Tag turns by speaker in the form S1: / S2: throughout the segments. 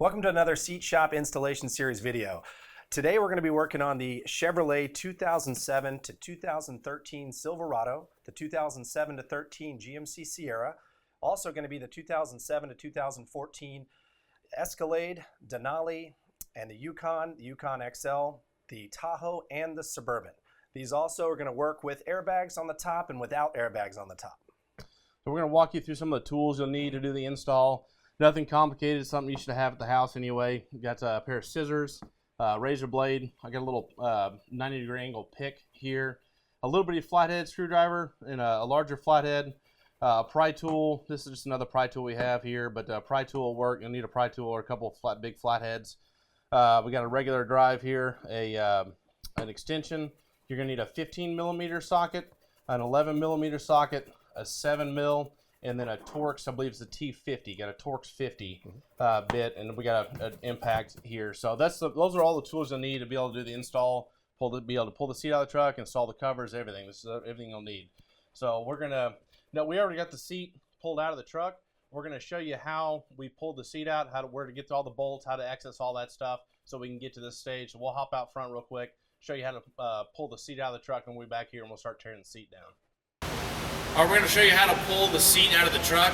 S1: Welcome to another Seat Shop Installation Series video. Today we're going to be working on the Chevrolet 2007 to 2013 Silverado, the 2007 to 13 GMC Sierra, also going to be the 2007 to 2014 Escalade, Denali, and the Yukon XL, the Tahoe, and the Suburban. These also are going to work with airbags on the top and without airbags on the top.
S2: So we're going to walk you through some of the tools you'll need to do the install. Nothing complicated, it's something you should have at the house anyway. You got a pair of scissors, razor blade. I got a little 90-degree angle pick here, a little bitty flathead screwdriver, and a larger flathead. Pry tool. This is just another pry tool we have here, but pry tool will work. You'll need a pry tool or a couple of big flatheads. We got a regular drive here, an extension. You're going to need a 15mm socket, an 11mm socket, a 7mm, and then a Torx, I believe it's a T50. Got a Torx 50 bit, and we got an impact here. So those are all the tools you'll need to be able to do the install, be able to pull the seat out of the truck, install the covers, everything. This is everything you'll need. So we already got the seat pulled out of the truck. We're gonna show you how we pulled the seat out, where to get to all the bolts, how to access all that stuff, so we can get to this stage. So we'll hop out front real quick, show you how to pull the seat out of the truck, and we'll be back here and we'll start tearing the seat down.
S3: All right, we're going to show you how to pull the seat out of the truck.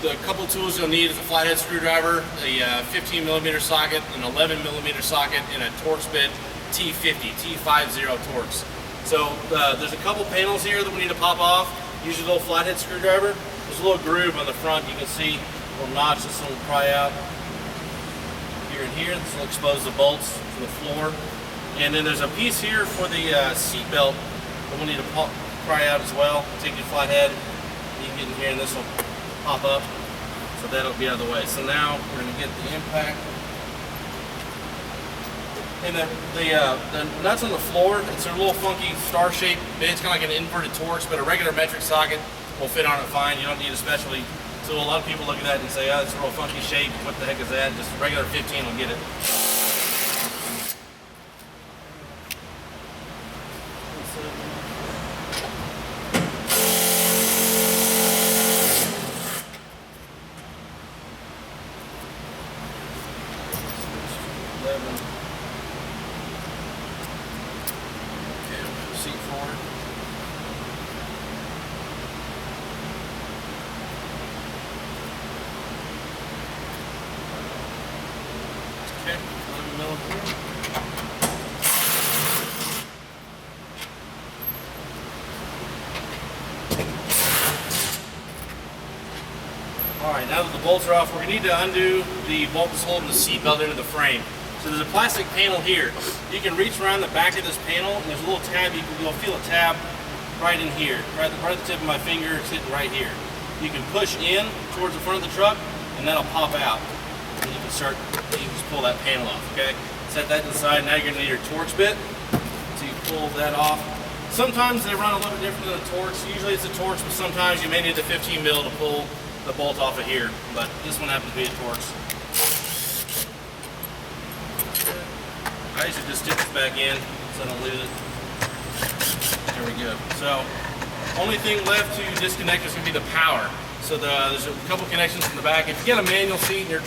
S3: The couple tools you'll need is a flathead screwdriver, a 15mm socket, an 11mm socket, and a Torx bit T50, T50 Torx. So there's a couple panels here that we need to pop off. Use your little flathead screwdriver. There's a little groove on the front. You can see a little notch. This will pry out here and here. This will expose the bolts to the floor. And then there's a piece here for the seat belt that we'll need to pry out as well. Take your flathead, you can get in here and this will pop up, so that'll be out of the way. So now we're going to get the impact. And the nuts on the floor, it's a little funky star-shaped bit. It's kind of like an inverted Torx, but a regular metric socket will fit on it fine. You don't need a specialty. So a lot of people look at that and say, oh, it's a real funky shape. What the heck is that? Just a regular 15 will get it. Seat forward. Okay, 11mm. Alright, now that the bolts are off, we're going to need to undo the bolt that's holding the seat belt into the frame. So there's a plastic panel here. You can reach around the back of this panel, and there's a little tab. You'll feel a tab right in here, right at the tip of my finger. It's sitting right here. You can push in towards the front of the truck, and that'll pop out. And you can just pull that panel off. Okay, set that to the side. Now you're going to need your Torx bit. So you pull that off. Sometimes they run a little bit different than a Torx. Usually it's a Torx, but sometimes you may need the 15mm to pull the bolt off of here. But this one happens to be a Torx. I usually just stick this back in so I don't lose it. There we go. So, only thing left to disconnect is going to be the power. So there's a couple connections in the back. If you get a manual seat and you're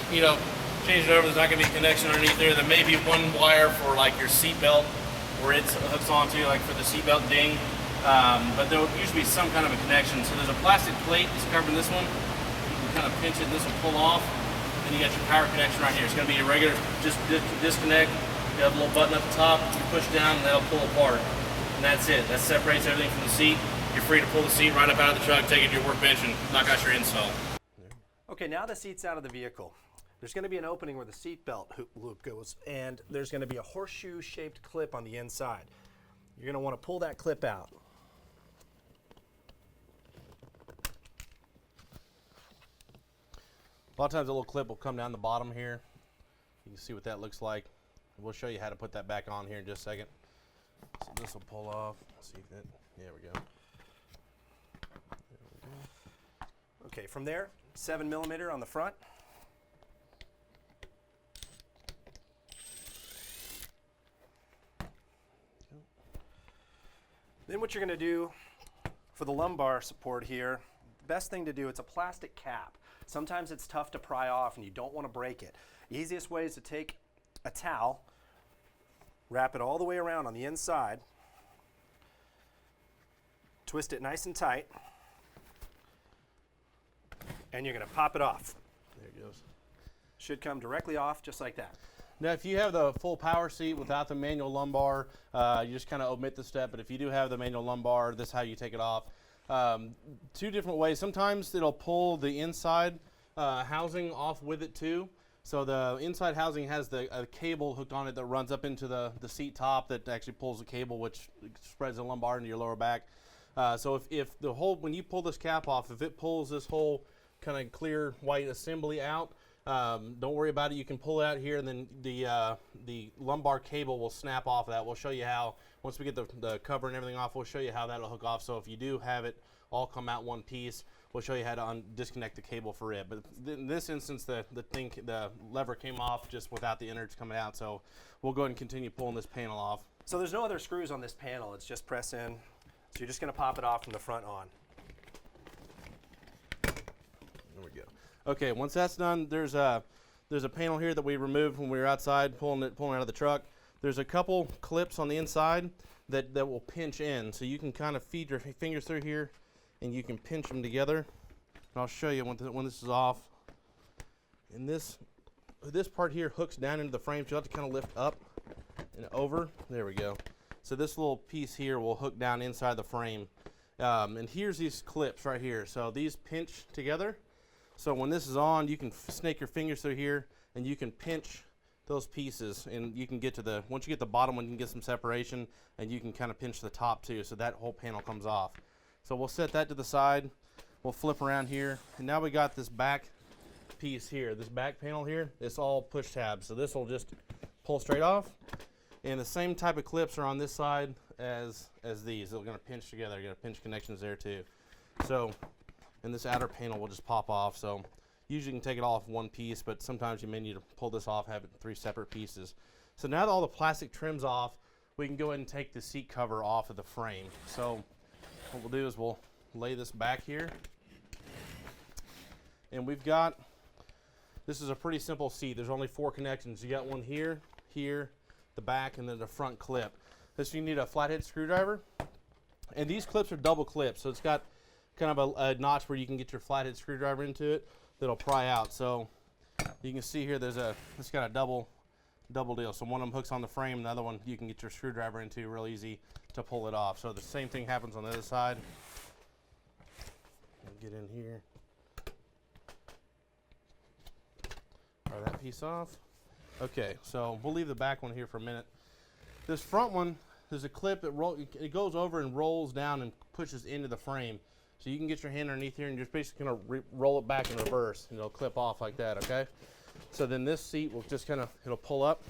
S3: changing it over, there's not going to be a connection underneath there. There may be one wire for like your seat belt where it hooks onto, like for the seat belt ding. But there will usually be some kind of a connection. So there's a plastic plate that's covering this one. You can kind of pinch it and this will pull off. And you got your power connection right here. It's going to be a regular just disconnect. You have a little button at the top, you push down and that'll pull apart. And that's it. That separates everything from the seat. You're free to pull the seat right up out of the truck, take it to your workbench and knock out your install.
S1: Okay, now the seat's out of the vehicle. There's going to be an opening where the seat belt loop goes, and there's going to be a horseshoe-shaped clip on the inside. You're going to want to pull that clip out.
S2: A lot of times a little clip will come down the bottom here. You can see what that looks like. We'll show you how to put that back on here in just a second. So this will pull off. Let's see if that, there we go.
S1: Okay, from there, 7mm on the front. Then what you're going to do for the lumbar support here, the best thing to do, it's a plastic cap. Sometimes it's tough to pry off and you don't want to break it. Easiest way is to take a towel, wrap it all the way around on the inside, twist it nice and tight, and you're going to pop it off.
S2: There it goes.
S1: Should come directly off just like that.
S2: Now, if you have the full power seat without the manual lumbar, you just kind of omit the step. But if you do have the manual lumbar, this is how you take it off. Two different ways. Sometimes it'll pull the inside housing off with it too. So the inside housing has a cable hooked on it that runs up into the seat top that actually pulls the cable, which spreads the lumbar into your lower back. So if the whole, when you pull this cap off, if it pulls this whole kind of clear white assembly out, don't worry about it. You can pull it out here, and then the lumbar cable will snap off of that. We'll show you how, once we get the cover and everything off, we'll show you how that'll hook off. So if you do have it all come out one piece, we'll show you how to disconnect the cable for it. But in this instance, the lever came off just without the innards coming out. So we'll go ahead and continue pulling this panel off.
S1: So there's no other screws on this panel. It's just press in. So you're just going to pop it off from the front on.
S2: There we go. Okay, once that's done, there's a panel here that we removed when we were outside pulling out of the truck. There's a couple clips on the inside that will pinch in, so you can kind of feed your fingers through here, and you can pinch them together. And I'll show you when this is off. And this part here hooks down into the frame, so you have to kind of lift up and over. There we go. So this little piece here will hook down inside the frame. And here's these clips right here. So these pinch together. So when this is on, you can snake your fingers through here, and you can pinch those pieces, and you can get to once you get the bottom one, you can get some separation, and you can kind of pinch the top too, so that whole panel comes off. So we'll set that to the side. We'll flip around here, and now we got this back piece here, this back panel here. It's all push tabs, so this will just pull straight off. And the same type of clips are on this side as these. They're going to pinch together. You're going to pinch connections there too. So, and this outer panel will just pop off. So usually you can take it all off one piece, but sometimes you may need to pull this off, have it in 3 separate pieces. So now that all the plastic trim's off, we can go ahead and take the seat cover off of the frame. So what we'll do is we'll lay this back here. And we've got, this is a pretty simple seat. There's only 4 connections. You got one here, here, the back, and then the front clip. This you need a flathead screwdriver. And these clips are double clips, so it's got kind of a notch where you can get your flathead screwdriver into it that'll pry out. So you can see here it's got a double deal. So one of them hooks on the frame, and the other one you can get your screwdriver into real easy to pull it off. So the same thing happens on the other side. Get in here. Pry that piece off. Okay, so we'll leave the back one here for a minute. This front one, there's a clip that it goes over and rolls down and pushes into the frame. So you can get your hand underneath here and just basically kind of roll it back in reverse, and it'll clip off like that, okay? So then this seat will just kind of, it'll pull up.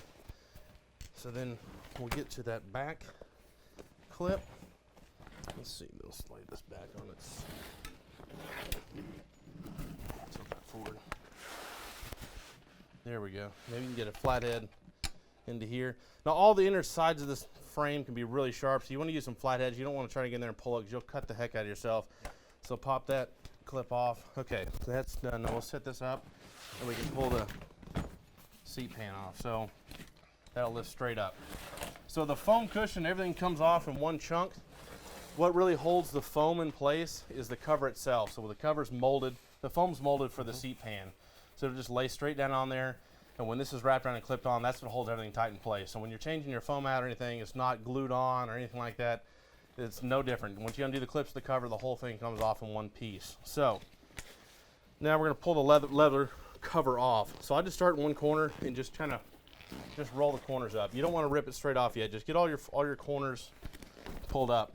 S2: So then we'll get to that back clip. Let's see, we'll slide this back on its, tilt that forward. There we go. Maybe you can get a flathead into here. Now all the inner sides of this frame can be really sharp, so you want to use some flatheads. You don't want to try to get in there and pull it because you'll cut the heck out of yourself. So pop that clip off. Okay, so that's done. Now we'll set this up and we can pull the seat pan off. So that'll lift straight up. So the foam cushion, everything comes off in one chunk. What really holds the foam in place is the cover itself. So the cover's molded, the foam's molded for the seat pan. So it'll just lay straight down on there. And when this is wrapped around and clipped on, that's what holds everything tight in place. So when you're changing your foam out or anything, it's not glued on or anything like that. It's no different. Once you undo the clips of the cover, the whole thing comes off in one piece. So now we're going to pull the leather cover off. So I just start in one corner and just kind of roll the corners up. You don't want to rip it straight off yet. Just get all your corners pulled up.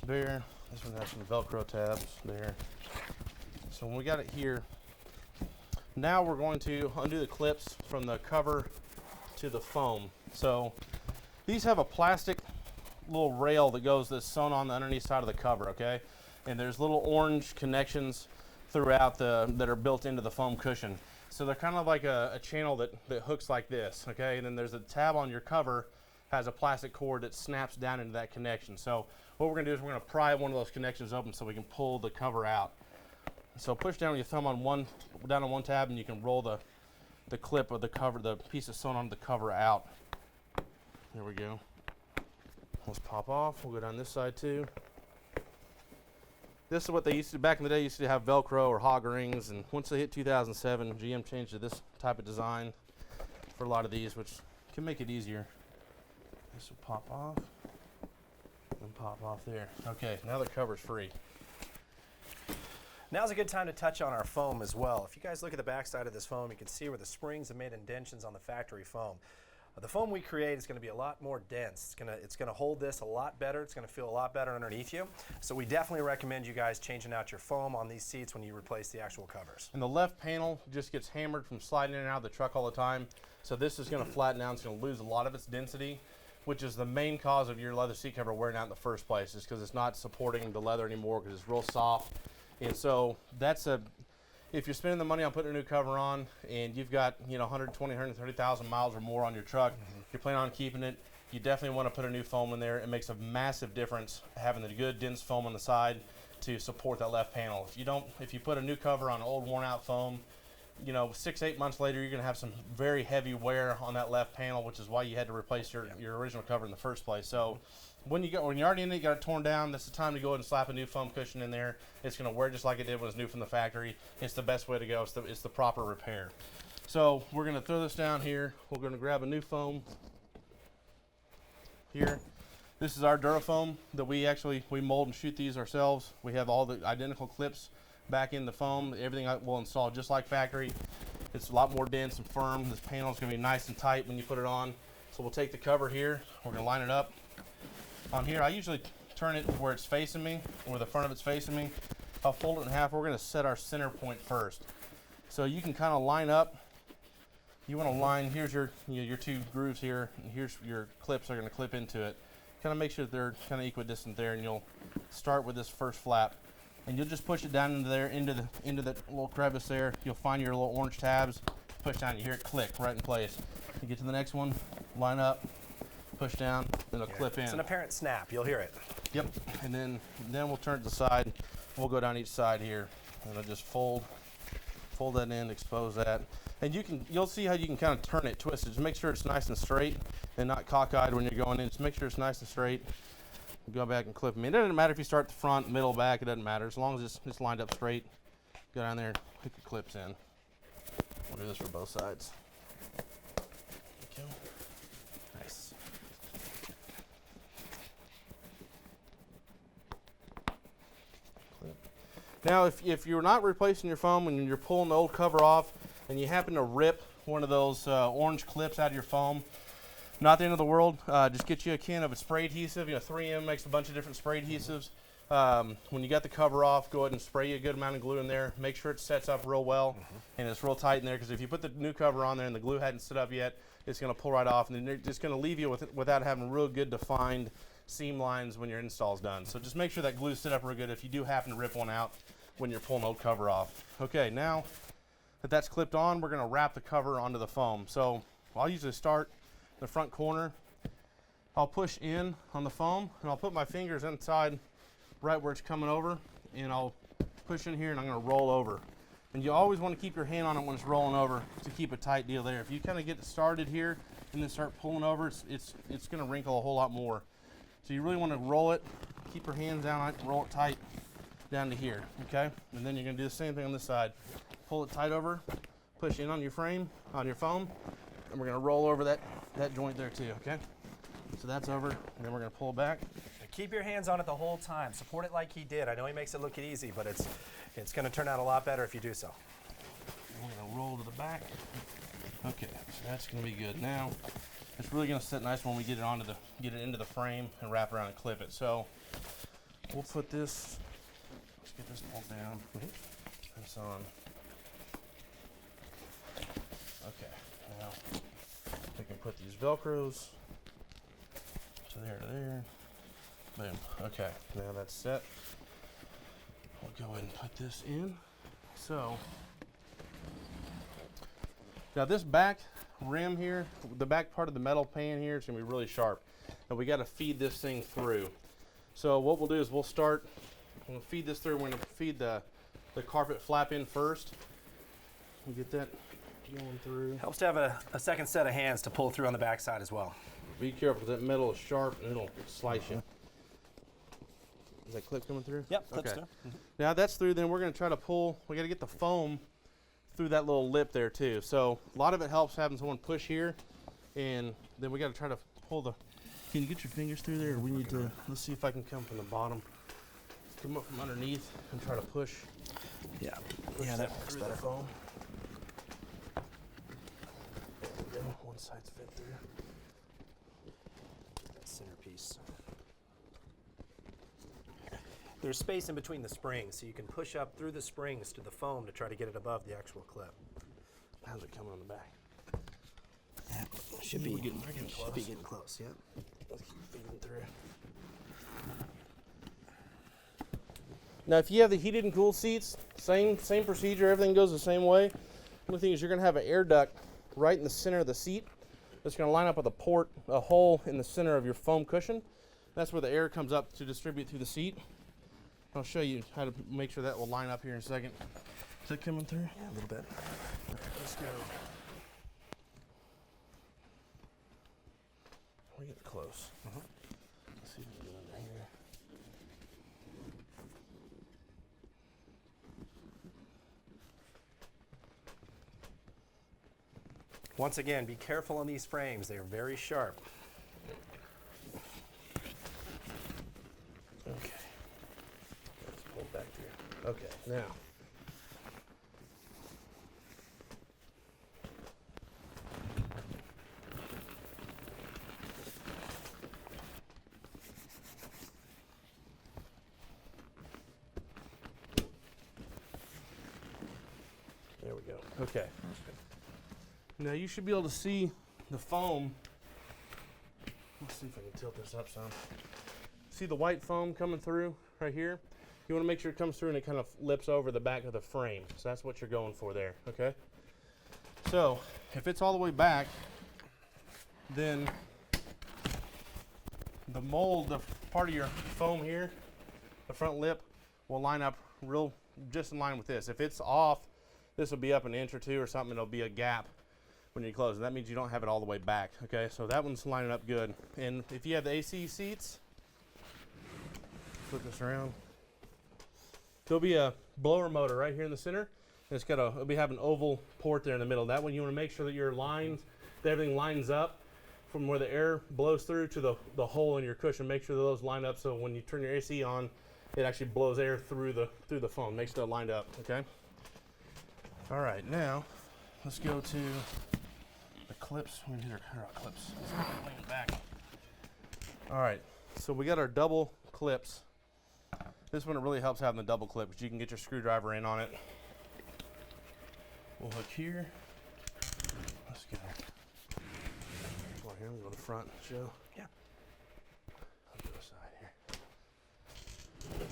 S2: There. This one has some Velcro tabs there. So when we got it here, now we're going to undo the clips from the cover to the foam. So these have a plastic little rail that's sewn on the underneath side of the cover, okay? And there's little orange connections throughout that are built into the foam cushion. So they're kind of like a channel that hooks like this, okay? And then there's a tab on your cover, has a plastic cord that snaps down into that connection. So what we're gonna do is we're gonna pry one of those connections open so we can pull the cover out. So push down with your thumb on one tab, and you can roll the clip of the cover, the piece that's sewn onto the cover out. There we go. Let's pop off. We'll go down this side too. This is what they used to, back in the day, used to have Velcro or hog rings, and once they hit 2007, GM changed to this type of design for a lot of these, which can make it easier. This will pop off and pop off there. Okay, now the cover's free.
S1: Now's a good time to touch on our foam as well. If you guys look at the back side of this foam, you can see where the springs have made indentions on the factory foam. The foam we create is going to be a lot more dense. It's going to hold this a lot better. It's going to feel a lot better underneath you. So we definitely recommend you guys changing out your foam on these seats when you replace the actual covers.
S2: And the left panel just gets hammered from sliding in and out of the truck all the time. So this is going to flatten out. It's going to lose a lot of its density, which is the main cause of your leather seat cover wearing out in the first place, is because it's not supporting the leather anymore because it's real soft. And so that's if you're spending the money on putting a new cover on and you've got 120, 130,000 miles or more on your truck, you're planning on keeping it, you definitely want to put a new foam in there. It makes a massive difference having the good dense foam on the side to support that left panel. If you put a new cover on old worn out foam, 6-8 months later, you're going to have some very heavy wear on that left panel, which is why you had to replace your original cover in the first place. So when you're already in it, you got it torn down, that's the time to go ahead and slap a new foam cushion in there. It's going to wear just like it did when it was new from the factory. It's the best way to go. It's the proper repair. So we're going to throw this down here. We're going to grab a new foam here. This is our Durafoam that we mold and shoot these ourselves. We have all the identical clips back in the foam. Everything will install just like factory. It's a lot more dense and firm. This panel is going to be nice and tight when you put it on. So we'll take the cover here. We're going to line it up. On here, I usually turn it where it's facing me, where the front of it's facing me. I'll fold it in half. We're going to set our center point first. So you can kind of line up. You want to line, here's your two grooves here, and here's your clips are going to clip into it. Kind of make sure that they're kind of equidistant there, and you'll start with this first flap. And you'll just push it down into there, into that little crevice there. You'll find your little orange tabs, push down, you hear it click right in place. You get to the next one, line up, push down, then it'll clip in.
S1: It's an apparent snap, you'll hear it.
S2: Yep, and then we'll turn it to the side. We'll go down each side here, and I'll just fold that in, expose that. And you'll see how you can kind of turn it, twist it. Just make sure it's nice and straight and not cockeyed when you're going in. Just make sure it's nice and straight. Go back and clip them in. It doesn't matter if you start the front, middle, back, it doesn't matter. As long as it's lined up straight, go down there, hook the clips in. We'll do this for both sides. Okay. Nice. Clip. Now, if you're not replacing your foam and you're pulling the old cover off and you happen to rip one of those orange clips out of your foam, not the end of the world. Just get you a can of a spray adhesive. 3M makes a bunch of different spray adhesives. When you got the cover off, go ahead and spray a good amount of glue in there. Make sure it sets up real well and it's real tight in there, because if you put the new cover on there and the glue hadn't set up yet, it's going to pull right off, and then they're just going to leave you without having real good defined seam lines when your install's done. So just make sure that glue's set up real good if you do happen to rip one out when you're pulling the old cover off. Okay, now that that's clipped on, we're going to wrap the cover onto the foam. So I'll usually start the front corner. I'll push in on the foam, and I'll put my fingers inside right where it's coming over, and I'll push in here, and I'm going to roll over. And you always want to keep your hand on it when it's rolling over to keep a tight deal there. If you kind of get started here and then start pulling over, it's going to wrinkle a whole lot more. So you really want to roll it, keep your hands down on it, roll it tight down to here, okay? And then you're going to do the same thing on this side. Pull it tight over, push in on your frame, on your foam, and we're going to roll over that joint there too, okay? So that's over, and then we're going to pull back.
S1: Keep your hands on it the whole time. Support it like he did. I know he makes it look easy, but it's going to turn out a lot better if you do so.
S2: We're going to roll to the back. Okay, so that's going to be good. Now, it's really going to sit nice when we get it into the frame and wrap around and clip it. So we'll put this. Let's get this pulled down. This on. Okay, now we can put these Velcros to there to there. Boom. Okay, now that's set. We'll go ahead and put this in. So now this back rim here, the back part of the metal pan here is going to be really sharp, and we got to feed this thing through. So what we'll do is we'll feed this through. We're going to feed the the carpet flap in first. We get that going through.
S1: Helps to have a second set of hands to pull through on the backside as well.
S2: Be careful, because that metal is sharp and it'll slice you. Is that clip coming through?
S1: Yep, clip's
S2: okay.
S1: through.
S2: Now that's through, then we're going to try to pull, we got to get the foam through that little lip there too. So a lot of it helps having someone push here, and then we got to try to pull the, can you get your fingers through there? Or we need to, let's see if I can come from the bottom. Come up from underneath and try to push.
S1: Yeah,
S2: Push
S1: yeah, that works
S2: through
S1: better.
S2: the foam. There we go. One side's fit through.
S1: That centerpiece. There's space in between the springs, so you can push up through the springs to the foam to try to get it above the actual clip.
S2: How's it coming on the back?
S1: Yeah, should be
S2: We're getting
S1: close. Yeah.
S2: Let's keep feeding through. Now, if you have the heated and cooled seats, same procedure, everything goes the same way. The only thing is you're going to have an air duct right in the center of the seat. That's going to line up with a hole in the center of your foam cushion. That's where the air comes up to distribute through the seat. I'll show you how to make sure that will line up here in a second. Is it coming through?
S1: Yeah, a little bit.
S2: Let's go. We're getting close. Let's see what we can do under here.
S1: Once again, be careful on these frames. They are very sharp.
S2: Okay. Let's pull back through. Okay, now. There we go. Okay. Now you should be able to see the foam. Let's see if I can tilt this up some. See the white foam coming through right here? You want to make sure it comes through and it kind of lips over the back of the frame. So that's what you're going for there, okay? So if it's all the way back, then the mold, the part of your foam here, the front lip, will line up just in line with this. If it's off, this will be up an inch or two or something. It'll be a gap when you close. That means you don't have it all the way back, okay? So that one's lining up good. And if you have the AC seats, flip this around. There'll be a blower motor right here in the center. And it's got it'll be have an oval port there in the middle. That one you want to make sure that your lines, that everything lines up from where the air blows through to the hole in your cushion. Make sure that those line up so when you turn your AC on, it actually blows air through the foam. Make sure they're lined up, okay? All right, now let's go to the clips. These are clips. Let's lean back. All right, so we got our double clips. This one, it really helps having the double clip because you can get your screwdriver in on it. We'll hook here. Let's go. Come on here, we'll go to the front, Joe.
S1: Yeah.
S2: I'll go side here.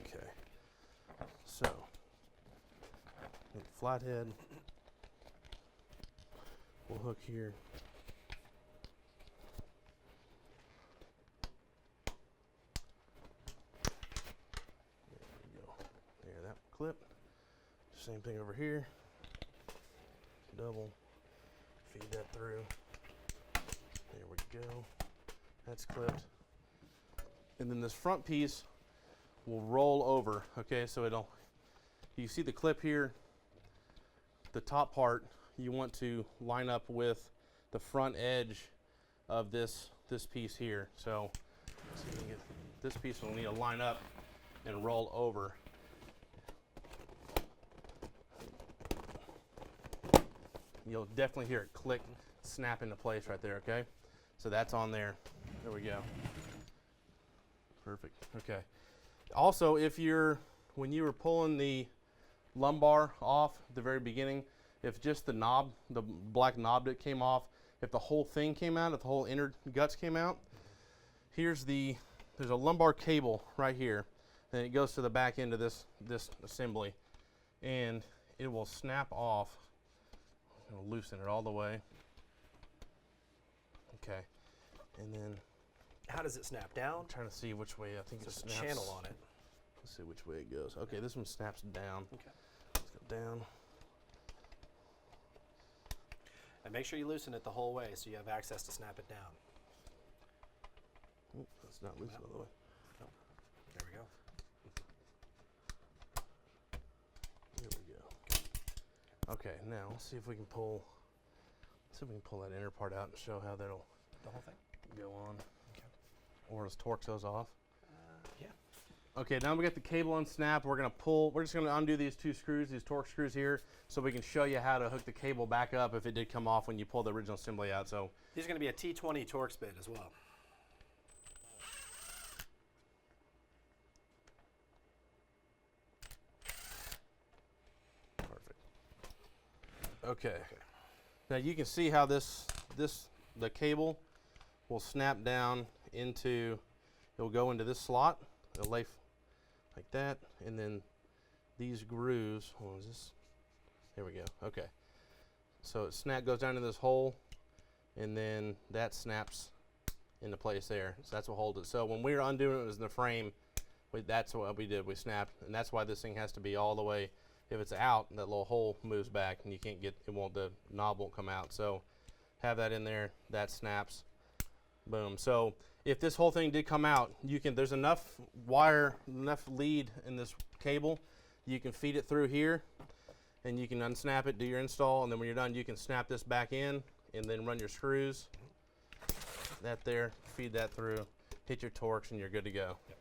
S2: Okay. So, flathead. We'll hook here. That clip. Same thing over here. Double. Feed that through. There we go. That's clipped. And then this front piece will roll over. Okay, so you see the clip here, the top part, you want to line up with the front edge of this piece here. So you can get, this piece will need to line up and roll over. You'll definitely hear it click, snap into place right there, okay? So that's on there. There we go. Perfect, okay. Also, when you were pulling the lumbar off at the very beginning, if just the knob, the black knob that came off, if the whole thing came out, if the whole inner guts came out, there's a lumbar cable right here, and it goes to the back end of this assembly, and it will snap off. I'll loosen it all the way. Okay, and then
S1: How does it snap down?
S2: I'm trying to see which way I think
S1: There's
S2: it
S1: a
S2: snaps.
S1: channel on it.
S2: Let's see which way it goes. Okay, this one snaps down.
S1: Okay.
S2: Let's go down.
S1: And make sure you loosen it the whole way so you have access to snap it down.
S2: Oh, that's not loose all the way.
S1: Nope. There we go.
S2: There we go. Okay, now let's see if we can pull. See if we can pull that inner part out and show how that'll
S1: The whole thing?
S2: go on.
S1: Okay.
S2: Or just torque those off.
S1: Yeah.
S2: Okay, now we got the cable unsnapped. We're just gonna undo these two screws, these torque screws here, so we can show you how to hook the cable back up if it did come off when you pull the original assembly out. So
S1: These are going to be a T20 Torx bit as well.
S2: perfect. Okay. Now you can see how the cable will snap down into, it'll go into this slot. It'll lay like that, and then these grooves, what was this? There we go, okay. So it goes down in this hole, and then that snaps into place there. So that's what holds it. So when we were undoing it was in the frame, that's what we did, we snapped, and that's why this thing has to be all the way. If it's out, that little hole moves back, and you can't get, the knob won't come out. So have that in there, that snaps, boom. So if this whole thing did come out, there's enough wire, enough lead in this cable, you can feed it through here, and you can unsnap it, do your install, and then when you're done, you can snap this back in, and then run your screws, that there, feed that through, hit your Torx, and you're good to go.
S1: Yep.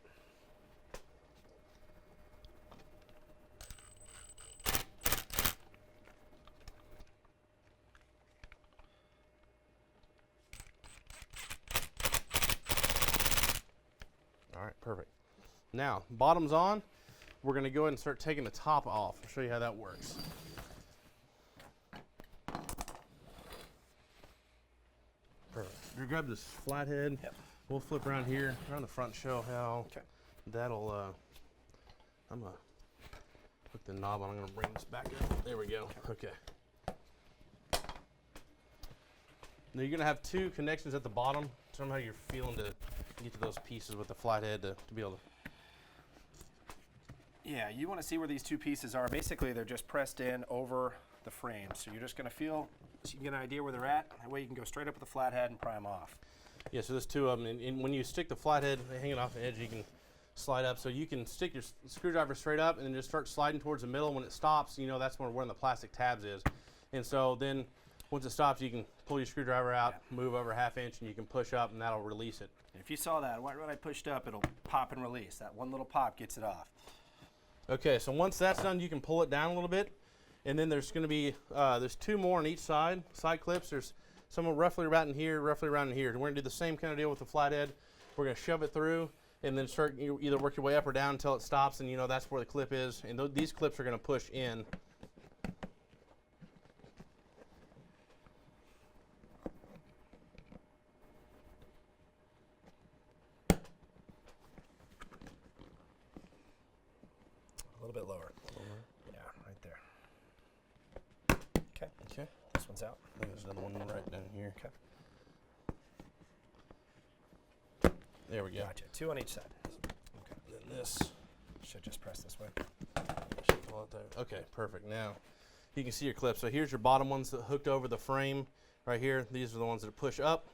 S2: All right, perfect. Now, bottom's on. We're going to go ahead and start taking the top off. I'll show you how that works. Perfect. You grab this flathead.
S1: Yep.
S2: We'll flip around here, around the front, show how that'll, I'm going to hook the knob on. I'm going to bring this back up. There we go. Okay. Now you're going to have two connections at the bottom. Somehow you're feeling to get to those pieces with the flathead to be able to.
S1: Yeah, you want to see where these two pieces are. Basically, they're just pressed in over the frame. So you're just going to feel, so you can get an idea where they're at. That way you can go straight up with the flathead and pry them off.
S2: Yeah, so there's two of them. And when you stick the flathead hanging off the edge, you can slide up. So you can stick your screwdriver straight up and then just start sliding towards the middle. When it stops, that's where one of the plastic tabs is. And so then once it stops, you can pull your screwdriver out, move over 1/2 inch, and you can push up, and that'll release it.
S1: If you saw that, when I pushed up, it'll pop and release. That one little pop gets it off.
S2: Okay, so once that's done, you can pull it down a little bit, and then there's going to be there's two more on each side clips. There's some roughly around in here, roughly around in here. And we're going to do the same kind of deal with the flathead. We're going to shove it through, and then start either work your way up or down until it stops, and that's where the clip is. And these clips are going to push in.
S1: A little bit lower. Yeah, right there. Okay.
S2: Okay.
S1: This one's out.
S2: There's another one right down here.
S1: Okay.
S2: There we go.
S1: Gotcha. Two on each side.
S2: Okay. Then this
S1: Should just press this way.
S2: should pull out there. Okay, perfect. Now you can see your clip. So here's your bottom ones that hooked over the frame right here. These are the ones that push up,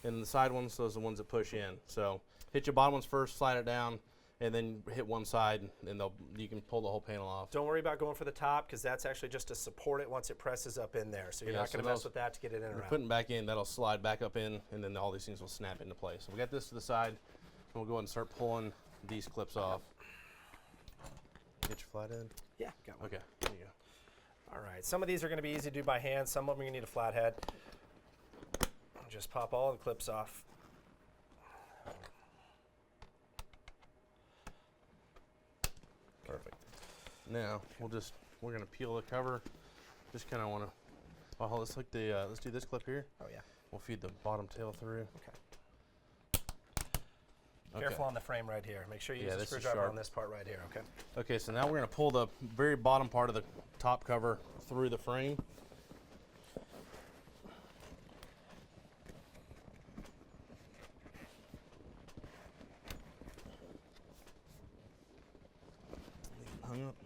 S2: and the side ones, those are the ones that push in. So hit your bottom ones first, slide it down, and then hit one side, and you can pull the whole panel off.
S1: Don't worry about going for the top, because that's actually just to support it once it presses up in there. So you're not going to mess with that to get it in and out.
S2: Putting back in, that'll slide back up in, and then all these things will snap into place. So we got this to the side, and we'll go ahead and start pulling these clips off. Get your flathead?
S1: Yeah, got one.
S2: Okay, there you go.
S1: All right, some of these are going to be easy to do by hand. Some of them you need a flathead. Just pop all the clips off.
S2: Perfect. Now we're gonna peel the cover. Just kind of want to. Oh, let's do this clip here.
S1: Oh yeah.
S2: We'll feed the bottom tail through.
S1: Okay. Careful on the frame right here. Make sure you use the
S2: this is
S1: screwdriver
S2: sharp.
S1: on this part right here. Okay.
S2: Okay, so now we're gonna pull the very bottom part of the top cover through the frame.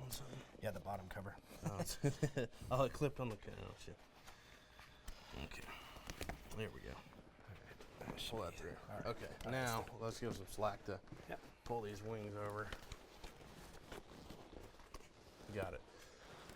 S2: on something?
S1: Yeah, the bottom cover.
S2: Oh, it clipped on the oh shit. Okay, there we go. Pull that through.
S1: All right.
S2: Okay, now let's give some slack to pull these wings over. Got it.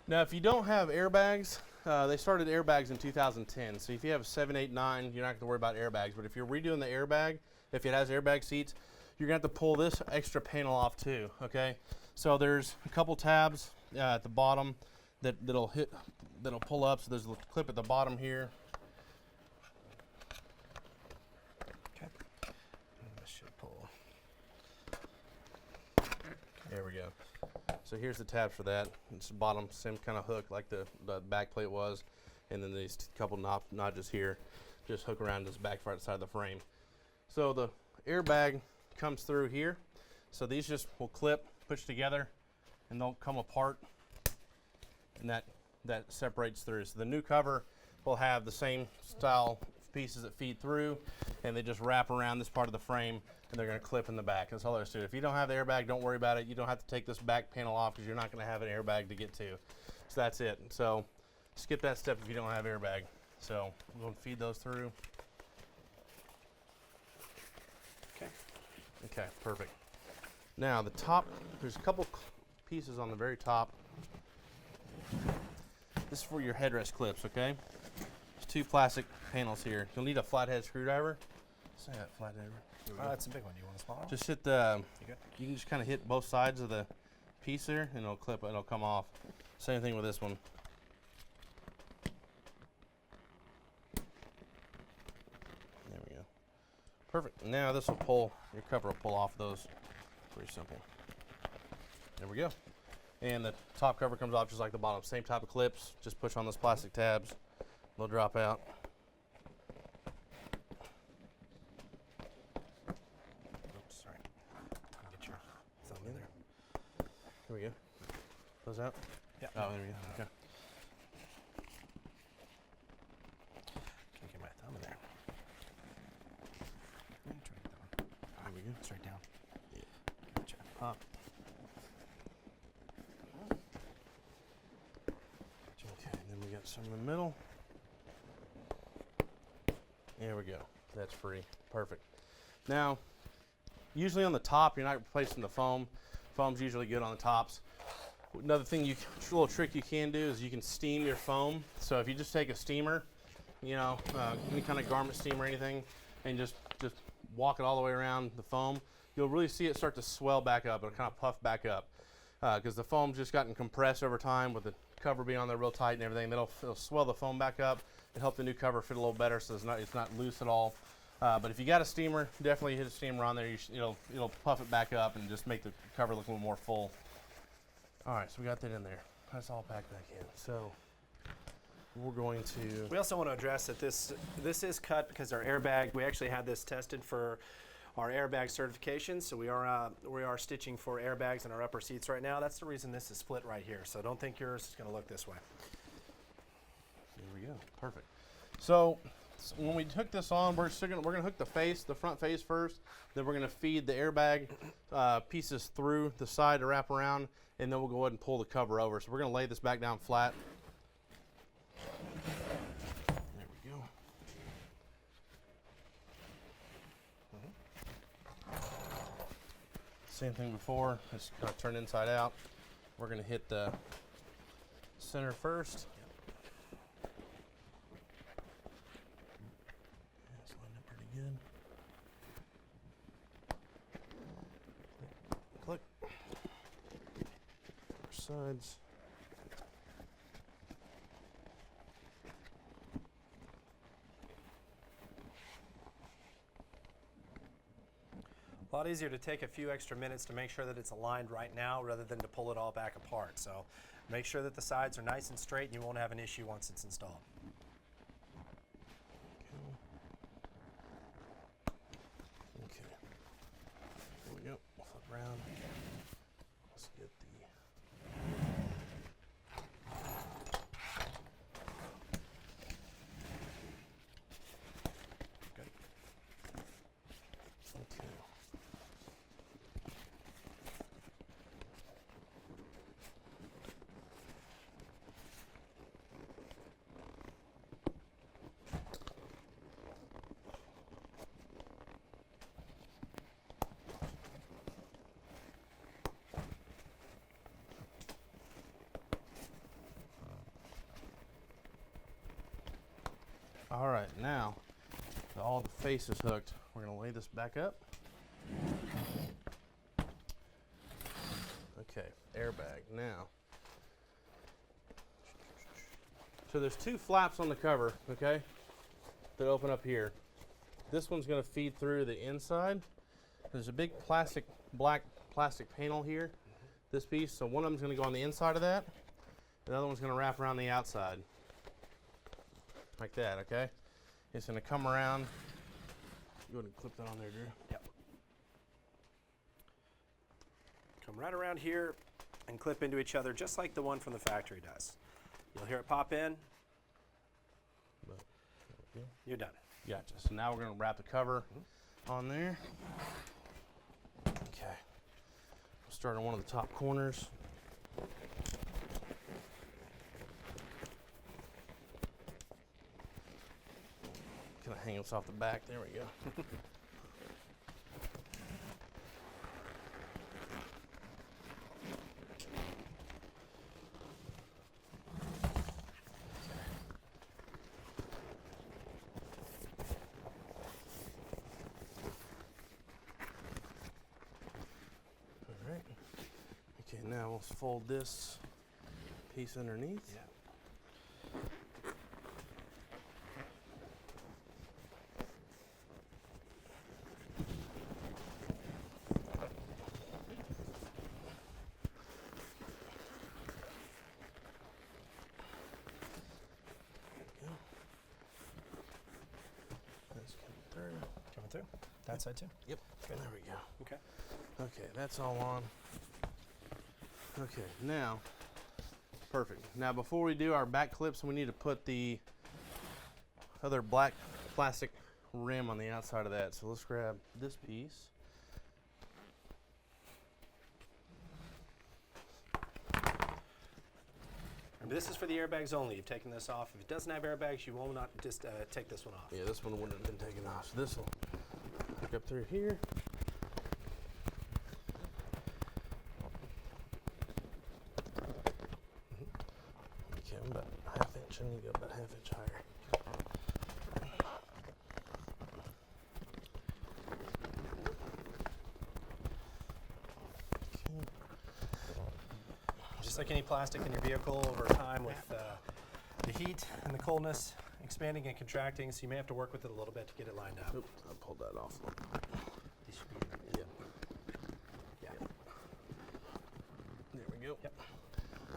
S2: Now, if you don't have airbags, they started airbags in 2010. So if you have a 7, 8, 9, you're not going to worry about airbags. But if you're redoing the airbag, if it has airbag seats, you're going to have to pull this extra panel off too. Okay. So there's a couple tabs at the bottom that'll pull up. So there's a clip at the bottom here.
S1: Okay. This should pull.
S2: There we go. So here's the tabs for that. It's the bottom, same kind of hook like the back plate was. And then these couple notches here just hook around this back side of the frame. So the airbag comes through here. So these just will clip, push together, and they'll come apart. And that separates through. So the new cover will have the same style pieces that feed through, and they just wrap around this part of the frame, and they're going to clip in the back. That's all there is to it. If you don't have the airbag, don't worry about it. You don't have to take this back panel off because you're not going to have an airbag to get to. So that's it. So skip that step if you don't have airbag. So we're going to feed those through.
S1: Okay.
S2: Okay, perfect. Now the top, there's a couple pieces on the very top. This is for your headrest clips, okay? There's 2 plastic panels here. You'll need a flathead screwdriver. Say that flathead.
S1: That's a big one. You want a small one?
S2: Just hit the.
S1: You
S2: You can just kind of hit both sides of the piece there, and it'll clip. It'll come off. Same thing with this one. There we go. Perfect. Now this will pull. Your cover will pull off those. Pretty simple. There we go. And the top cover comes off just like the bottom. Same type of clips. Just push on those plastic tabs. They'll drop out.
S1: Oops, sorry. Get your thumb in there.
S2: Here we go. Close out?
S1: Yeah.
S2: Oh, there we go. Okay.
S1: Can get my thumb in there. Try to get that one.
S2: There we go.
S1: Straight down.
S2: Yeah.
S1: Gotcha.
S2: Pop. Okay, and then we got some in the middle. There we go. That's free. Perfect. Now, usually on the top, you're not replacing the foam. Foam's usually good on the tops. Another thing, little trick you can do is you can steam your foam. So if you just take a steamer, you know, any kind of garment steamer or anything, and just walk it all the way around the foam, you'll really see it start to swell back up. It'll kind of puff back up because the foam's just gotten compressed over time with the cover being on there real tight and everything. It'll swell the foam back up and help the new cover fit a little better, so it's not loose at all. But if you got a steamer, definitely hit a steamer on there. It'll puff it back up and just make the cover look a little more full. All right, so we got that in there. That's all packed back in. So we're going to.
S1: We also want to address that this is cut because our airbag. We actually had this tested for our airbag certification, so we are stitching for airbags in our upper seats right now. That's the reason this is split right here. So don't think yours is going to look this way.
S2: There we go. Perfect. So when we hook this on, we're going to hook the front face first. Then we're going to feed the airbag pieces through the side to wrap around, and then we'll go ahead and pull the cover over. So we're going to lay this back down flat. There we go. Same thing before. Just kind of turn inside out. We're going to hit the center first. That's lined up pretty good. Click. Sides.
S1: A lot easier to take a few extra minutes to make sure that it's aligned right now rather than to pull it all back apart. So make sure that the sides are nice and straight and you won't have an issue once it's installed.
S2: Okay. Here we go. Flip around. Let's get the.
S1: Good.
S2: All right, now that all the face is hooked, we're gonna lay this back up. Okay, airbag now. So there's two flaps on the cover, okay, that open up here. This one's gonna feed through the inside. There's a big black plastic panel here, this piece. So one of them's gonna go on the inside of that. The other one's gonna wrap around the outside. Like that, okay? It's gonna come around. Go ahead and clip that on there, Drew.
S1: Yep. Come right around here and clip into each other just like the one from the factory does. You'll hear it pop in. You're done.
S2: Gotcha. So now we're gonna wrap the cover on there. Okay. We'll start on one of the top corners. Kind of hang this off the back. There we go. All right. Okay, now we'll fold this piece underneath.
S1: Yeah. Coming through? That side too?
S2: Yep.
S1: Good.
S2: There we go.
S1: Okay.
S2: Okay, that's all on. Okay, now, perfect. Now before we do our back clips, we need to put the other black plastic rim on the outside of that. So let's grab this piece.
S1: Remember, this is for the airbags only. You've taken this off. If it doesn't have airbags, you will not just take this one off.
S2: Yeah, this one wouldn't have been taken off. So this will hook up through here. Okay, I'm about ½ inch. I need to go about ½ inch higher.
S1: Just like any plastic in your vehicle, over time with the heat and the coldness expanding and contracting, so you may have to work with it a little bit to get it lined up.
S2: Oops, I pulled that off.
S1: These should be,
S2: Yep.
S1: yeah.
S2: There we go.
S1: Yep.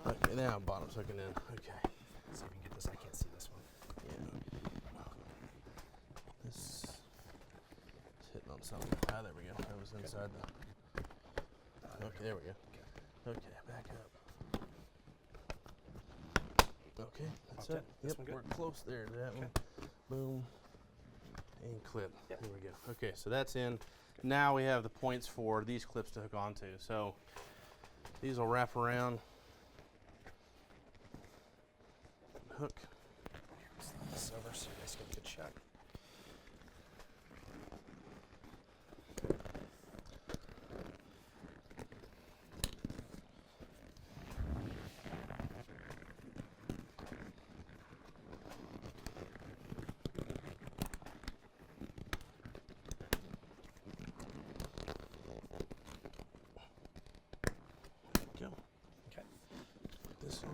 S2: Okay, now bottom's hooking in. Okay.
S1: Let's see if we can get this. I can't see this one.
S2: Yeah. This is hitting on something. Ah, there we go. That was inside the. Okay, there we go. Okay, back up. Okay, that's
S1: Popped
S2: it.
S1: in. This
S2: Yep,
S1: one good?
S2: we're close there to that one. Boom. And clip.
S1: Yep.
S2: Here we go. Okay, so that's in. Now we have the points for these clips to hook onto. So these will wrap around. Hook.
S1: Slide this over so you guys get a good shot.
S2: Go.
S1: Okay.
S2: This one.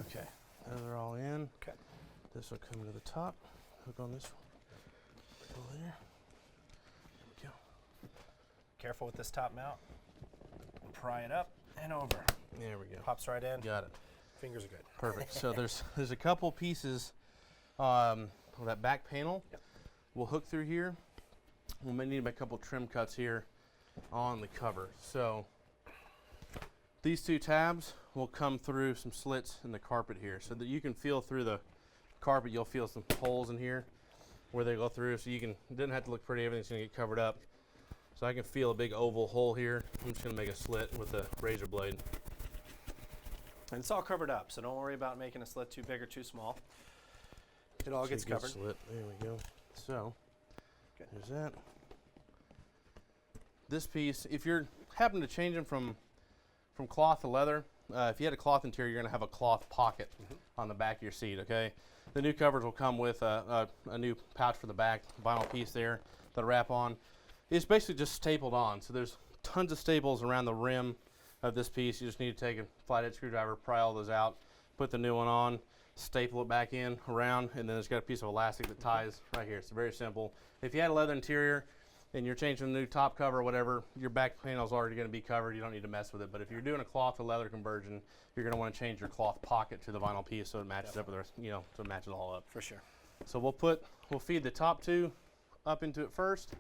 S2: Okay, those are all in.
S1: Okay.
S2: This will come to the top. Hook on this one. Go there. There we go.
S1: Careful with this top mount. We'll pry it up and over.
S2: There we go.
S1: Pops right in.
S2: Got it.
S1: Fingers are good.
S2: Perfect. So there's a couple pieces of that back panel.
S1: Yep.
S2: We'll hook through here. We may need a couple trim cuts here on the cover. So these two tabs will come through some slits in the carpet here, so that you can feel through the carpet. You'll feel some holes in here where they go through, so you can. It doesn't have to look pretty. Everything's gonna get covered up. So I can feel a big oval hole here. I'm just gonna make a slit with a razor blade.
S1: And it's all covered up, so don't worry about making a slit too big or too small. It all gets
S2: It's a good
S1: covered.
S2: Slit. There we go. So
S1: Good.
S2: there's that. This piece, if you're happen to change them from from cloth to leather. If you had a cloth interior, you're going to have a cloth pocket on the back of your seat, okay? The new covers will come with a new pouch for the back, vinyl piece there that'll wrap on. It's basically just stapled on, so there's tons of staples around the rim of this piece. You just need to take a flathead screwdriver, pry all those out, put the new one on, staple it back in around, and then it's got a piece of elastic that ties right here. It's very simple. If you had a leather interior and you're changing the new top cover or whatever, your back panel is already going to be covered. You don't need to mess with it. But if you're doing a cloth to leather conversion, you're going to want to change your cloth pocket to the vinyl piece so it matches up with the rest, you know, so it matches all up.
S1: For sure.
S2: So we'll feed the top two up into it first.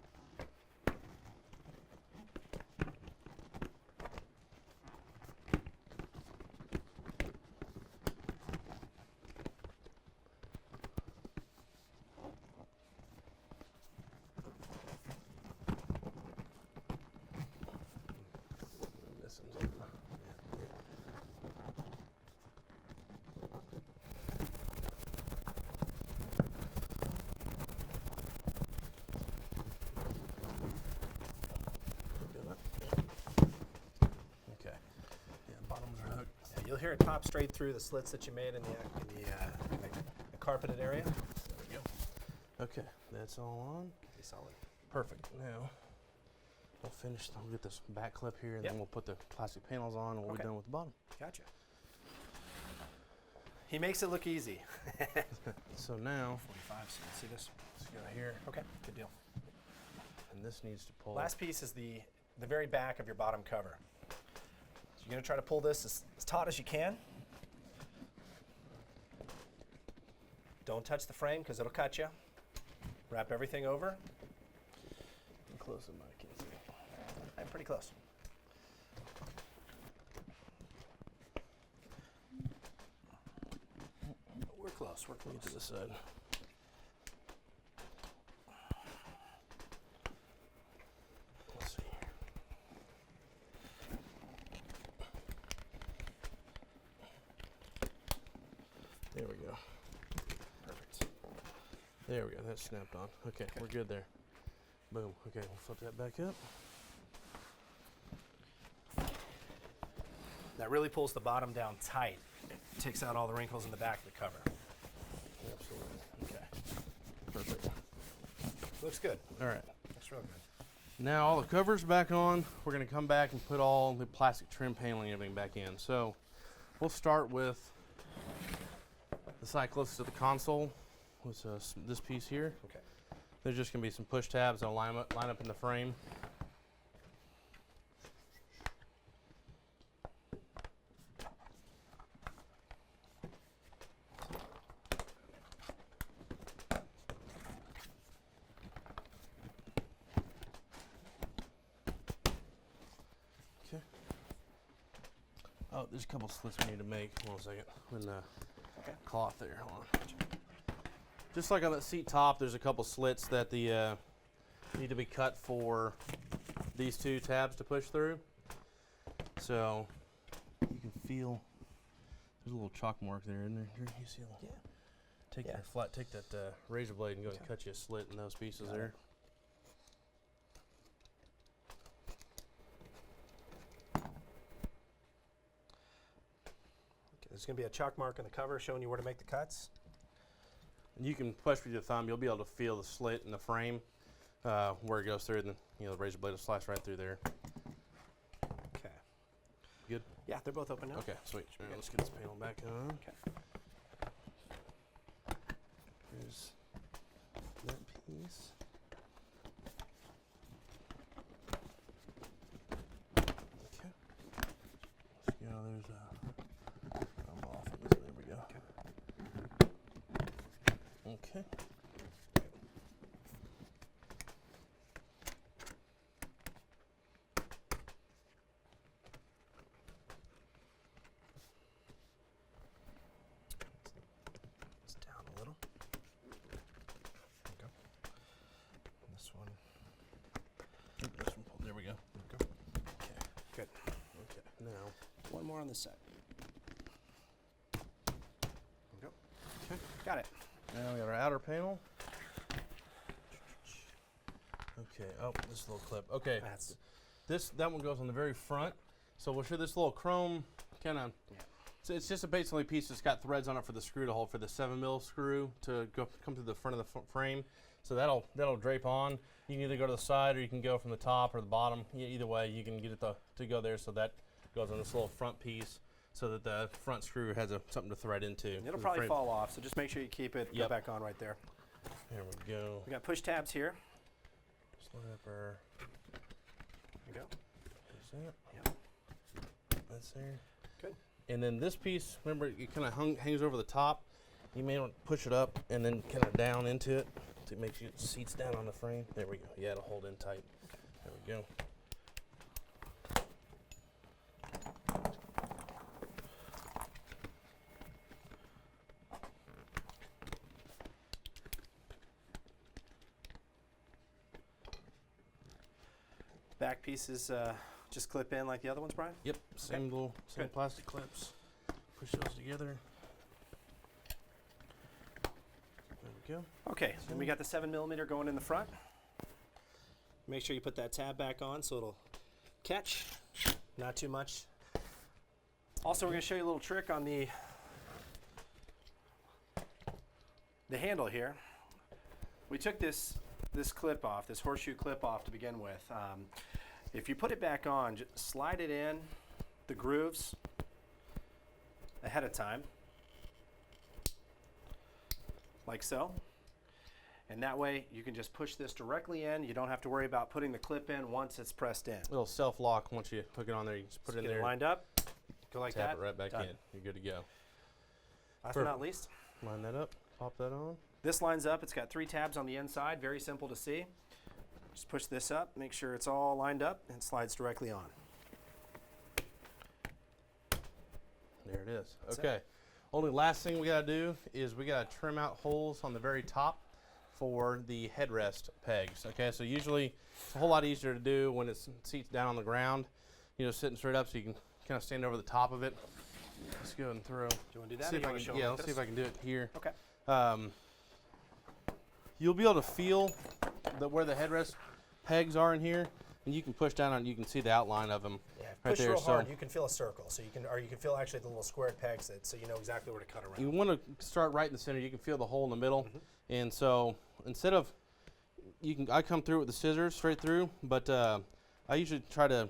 S1: You'll hear it pop straight through the slits that you made in the carpeted area.
S2: There we go. Okay, that's all on.
S1: Be solid.
S2: Perfect. Now, we'll get this back clip here, and then we'll put the plastic panels on, and we'll be done with the bottom.
S1: Gotcha. He makes it look easy.
S2: So now,
S1: 45, so you see this?
S2: let's go here,
S1: Okay, good deal.
S2: and this needs to pull.
S1: Last piece is the very back of your bottom cover. So you're going to try to pull this as taut as you can. Don't touch the frame because it'll cut you. Wrap everything over.
S2: Close enough, I can't see.
S1: I'm pretty close. We're close, we're close.
S2: Get to the side. Let's see here. There we go.
S1: Perfect.
S2: There we go. That's snapped on. Okay, we're good there. Boom. Okay, we'll flip that back up.
S1: That really pulls the bottom down tight. Takes out all the wrinkles in the back of the cover.
S2: Absolutely.
S1: Okay.
S2: Perfect.
S1: Looks good.
S2: All right.
S1: Looks real good.
S2: Now all the covers back on. We're going to come back and put all the plastic trim paneling and everything back in. So we'll start with the side closest to the console, with this piece here.
S1: Okay.
S2: There's just going to be some push tabs that'll line up in the frame. Okay. Oh, there's a couple slits we need to make. Hold on a second. When cloth there. Hold on. Just like on that seat top, there's a couple slits that need to be cut for these two tabs to push through. So you can feel there's a little chalk mark there, isn't there? You see a little, take that razor blade and go and cut you a slit in those pieces there.
S1: Okay, there's going to be a chalk mark on the cover showing you where to make the cuts.
S2: And you can push with your thumb. You'll be able to feel the slit in the frame where it goes through, and the razor blade will slice right through there.
S1: Okay.
S2: Good?
S1: Yeah, they're both open now.
S2: Okay, sweet. All right, let's get this panel back on.
S1: Okay.
S2: Here's that piece. Okay. Let's go. There's I'm off. There we go. Okay.
S1: It's down a little. There we go. And this one.
S2: There we go.
S1: Okay. Good.
S2: Okay. Now.
S1: One more on this side. There we go. Okay. Got it.
S2: Now we got our outer panel. Okay. Oh, this little clip. Okay.
S1: That's
S2: That one goes on the very front. So we'll show this little chrome kind of. So it's just a basically piece that's got threads on it for the screw to hold for the 7mm screw to come to the front of the frame. So that'll drape on. You can either go to the side or you can go from the top or the bottom. Either way, you can get it to go there. So that goes on this little front piece, so that the front screw has something to thread into.
S1: It'll probably fall off, so just make sure you keep it.
S2: Yep.
S1: Go back on right there.
S2: There we go.
S1: We got push tabs here.
S2: Slipper.
S1: There we go.
S2: There's that.
S1: Yep.
S2: That's there.
S1: Good.
S2: And then this piece, remember, it kind of hangs over the top. You may want to push it up and then kind of down into it to make sure it seats down on the frame. There we go. Yeah, it'll hold in tight. There we go.
S1: Back pieces just clip in like the other ones, Brian?
S2: Yep, same
S1: Good.
S2: plastic clips. Push those together. There we go.
S1: Okay, then we got the 7mm going in the front. Make sure you put that tab back on so it'll catch, not too much. Also, we're going to show you a little trick on the handle here. We took this clip off, this horseshoe clip off to begin with. If you put it back on, just slide it in the grooves ahead of time, like so. And that way you can just push this directly in. You don't have to worry about putting the clip in once it's pressed in.
S2: It'll self-lock once you hook it on there. You just put it in
S1: Get
S2: there.
S1: it lined up, go like that.
S2: Tap it right back
S1: done.
S2: in. You're good to go.
S1: Last but not least,
S2: line that up, pop that on.
S1: this lines up. It's got 3 tabs on the inside, very simple to see. Just push this up, make sure it's all lined up, and it slides directly on.
S2: There it is.
S1: That's
S2: okay. Only last thing we got to do is we got to trim out holes on the very top for the headrest pegs. Okay, so usually it's a whole lot easier to do when it seats down on the ground, you know, sitting straight up, so you can kind of stand over the top of it. Let's go ahead and throw.
S1: Do you want to do that?
S2: See
S1: or
S2: if
S1: you
S2: I
S1: wanna
S2: can,
S1: show
S2: yeah,
S1: them
S2: let's see
S1: this?
S2: if I can do it here.
S1: Okay.
S2: You'll be able to feel where the headrest pegs are in here, and you can push down on it. You can see the outline of them
S1: Yeah,
S2: right
S1: push
S2: there.
S1: real
S2: So
S1: hard. You can feel a circle, so you can feel actually the little squared pegs, so you know exactly where to cut around.
S2: you want to start right in the center. You can feel the hole in the middle, and so instead of I come through with the scissors straight through, but I usually try to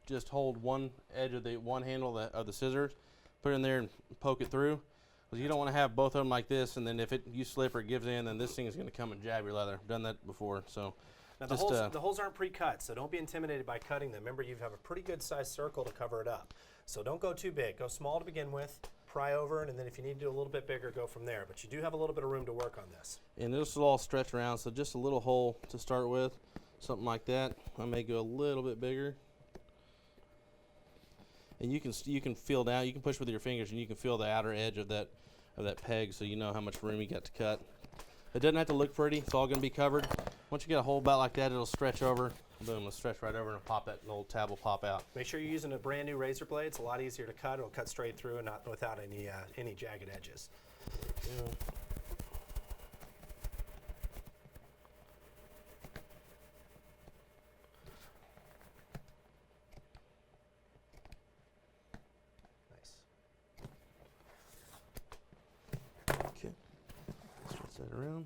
S2: just hold one edge of the one handle of the scissors, put it in there and poke it through. Because you don't want to have both of them like this, and then if you slip or it gives in, then this thing is going to come and jab your leather. I've done that before, so.
S1: Now the holes aren't pre-cut, so don't be intimidated by cutting them. Remember, you have a pretty good sized circle to cover it up. So don't go too big. Go small to begin with, pry over it, and then if you need to do a little bit bigger, go from there. But you do have a little bit of room to work on this.
S2: And this will all stretch around, so just a little hole to start with, something like that. I may go a little bit bigger. And you can feel down. You can push with your fingers, and you can feel the outer edge of that peg, so you know how much room you got to cut. It doesn't have to look pretty. It's all going to be covered. Once you get a hole about like that, it'll stretch over. Boom, it'll stretch right over and pop. That little tab will pop out.
S1: Make sure you're using a brand new razor blade. It's a lot easier to cut. It'll cut straight through and not without any jagged edges.
S2: Yeah.
S1: Nice.
S2: Okay. Stretch that around.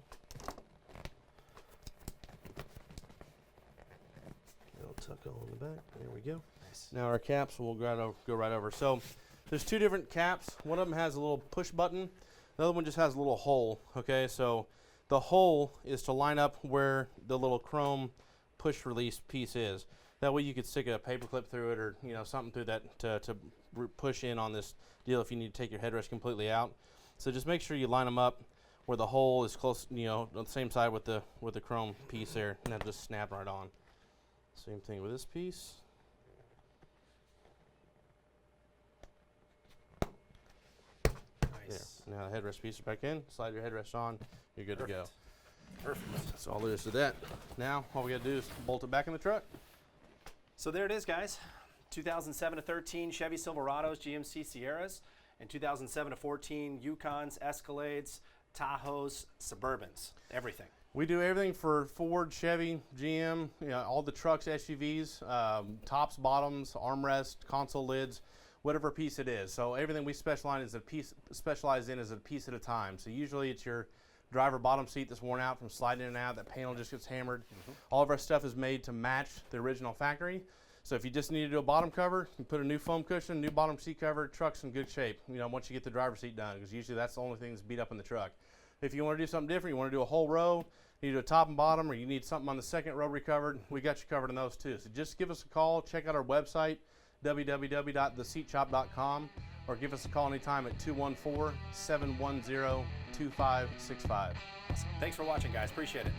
S2: It'll tuck all in the back. There we go.
S1: Nice.
S2: Now our caps will go right over. So there's 2 different caps. One of them has a little push button. The other one just has a little hole. Okay, so the hole is to line up where the little chrome push release piece is. That way you could stick a paper clip through it, or something through that to push in on this deal if you need to take your headrest completely out. So just make sure you line them up where the hole is close, on the same side with the chrome piece there, and that'll just snap right on. Same thing with this piece.
S1: Nice.
S2: There. Now the headrest piece is back in. Slide your headrest on. You're good to go.
S1: Perfect.
S2: That's all there is to that. Now all we got to do is bolt it back in the truck.
S1: So there it is, guys. 2007 to 13 Chevy Silverados, GMC Sierras, and 2007 to 14 Yukons, Escalades, Tahoes, Suburbans, everything.
S2: We do everything for Ford, Chevy, GM, all the trucks, SUVs, tops, bottoms, armrest, console lids, whatever piece it is. So everything we specialize in is a piece at a time. So usually it's your driver bottom seat that's worn out from sliding in and out. That panel just gets hammered. All of our stuff is made to match the original factory. So if you just need to do a bottom cover, you put a new foam cushion, new bottom seat cover, truck's in good shape. Once you get the driver's seat done, because usually that's the only thing that's beat up in the truck. If you want to do something different, you want to do a whole row, you need to do a top and bottom, or you need something on the second row recovered, we got you covered in those too. So just give us a call, check out our website, www.theseatshop.com, or give us a call anytime at 214-710-2565.
S1: Awesome. Thanks for watching, guys. Appreciate it.